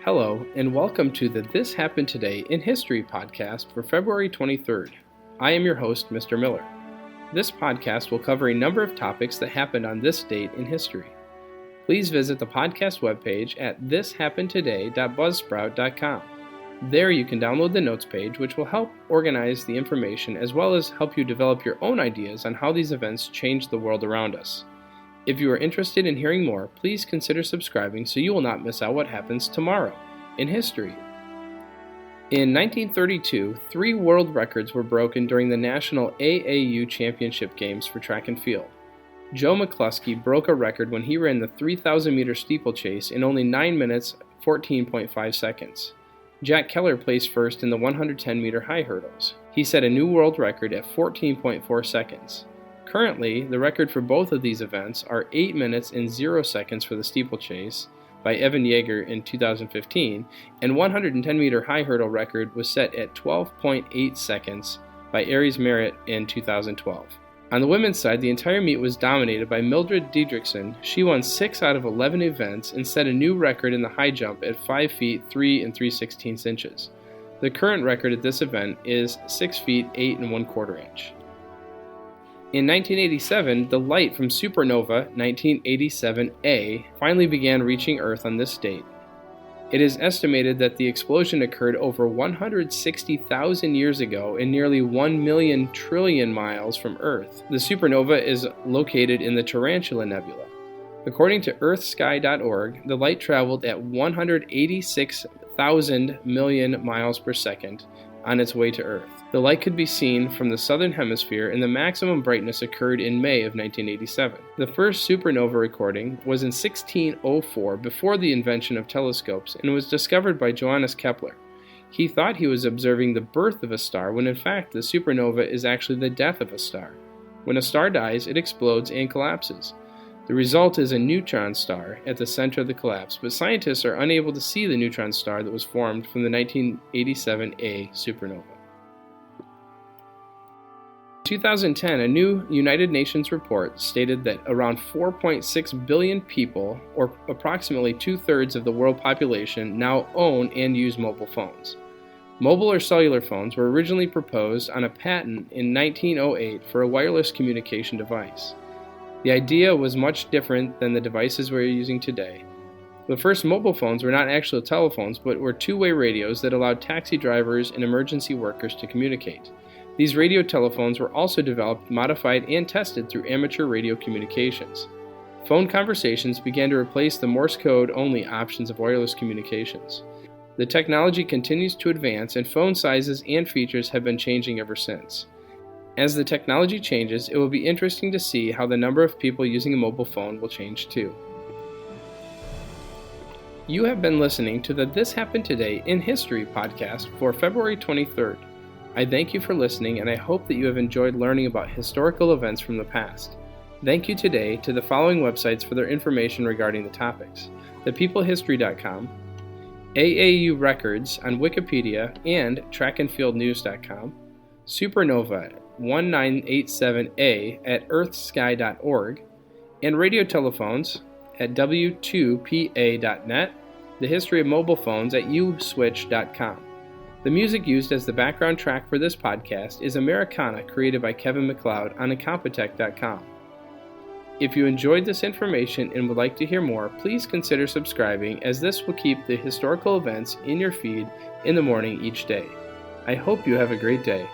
Hello, and welcome to the This Happened Today in History podcast for February 23rd. I am your host, Mr. Miller. This podcast will cover a number of topics that happened on this date in history. Please visit the podcast webpage at thishappenedtoday.buzzsprout.com. There you can download the notes page, which will help organize the information as well as help you develop your own ideas on how these events change the world around us. If you are interested in hearing more, please consider subscribing so you will not miss out what happens tomorrow in history. In 1932, 3 world records were broken during the National AAU Championship Games for track and field. Joe McCluskey broke a record when he ran the 3,000-meter steeplechase in only 9 minutes, 14.5 seconds. Jack Keller placed first in the 110-meter high hurdles. He set a new world record at 14.4 seconds. Currently, the record for both of these events are 8 minutes and 0 seconds for the steeplechase by Evan Yeager in 2015, and 110-meter high hurdle record was set at 12.8 seconds by Aries Merritt in 2012. On the women's side, the entire meet was dominated by Mildred Diedrichsen. She won 6 out of 11 events and set a new record in the high jump at 5 feet 3 3/16 inches. The current record at this event is 6 feet 8 1/4 inch. In 1987, the light from Supernova 1987A finally began reaching Earth on this date. It is estimated that the explosion occurred over 160,000 years ago and nearly 1 million trillion miles from Earth. The supernova is located in the Tarantula Nebula. According to earthsky.org, the light traveled at 186,000 million miles per second on its way to Earth. The light could be seen from the southern hemisphere, and the maximum brightness occurred in May of 1987. The first supernova recording was in 1604, before the invention of telescopes, and was discovered by Johannes Kepler. He thought he was observing the birth of a star, when in fact the supernova is actually the death of a star. When a star dies, it explodes and collapses. The result is a neutron star at the center of the collapse, but scientists are unable to see the neutron star that was formed from the 1987A supernova. In 2010, a new United Nations report stated that around 4.6 billion people, or approximately 2/3 of the world population, now own and use mobile phones. Mobile or cellular phones were originally proposed on a patent in 1908 for a wireless communication device. The idea was much different than the devices we're using today. The first mobile phones were not actual telephones, but were two-way radios that allowed taxi drivers and emergency workers to communicate. These radio telephones were also developed, modified, and tested through amateur radio communications. Phone conversations began to replace the Morse code-only options of wireless communications. The technology continues to advance, and phone sizes and features have been changing ever since. As the technology changes, it will be interesting to see how the number of people using a mobile phone will change too. You have been listening to the This Happened Today in History podcast for February 23rd. I thank you for listening, and I hope that you have enjoyed learning about historical events from the past. Thank you today to the following websites for their information regarding the topics: thepeoplehistory.com, AAU Records on Wikipedia and trackandfieldnews.com, Supernova 1987A at earthsky.org, and radio telephones at w2pa.net, the history of mobile phones at uswitch.com. The music used as the background track for this podcast is Americana, created by Kevin MacLeod on incompetech.com. If you enjoyed this information and would like to hear more, please consider subscribing, as this will keep the historical events in your feed in the morning each day. I hope you have a great day.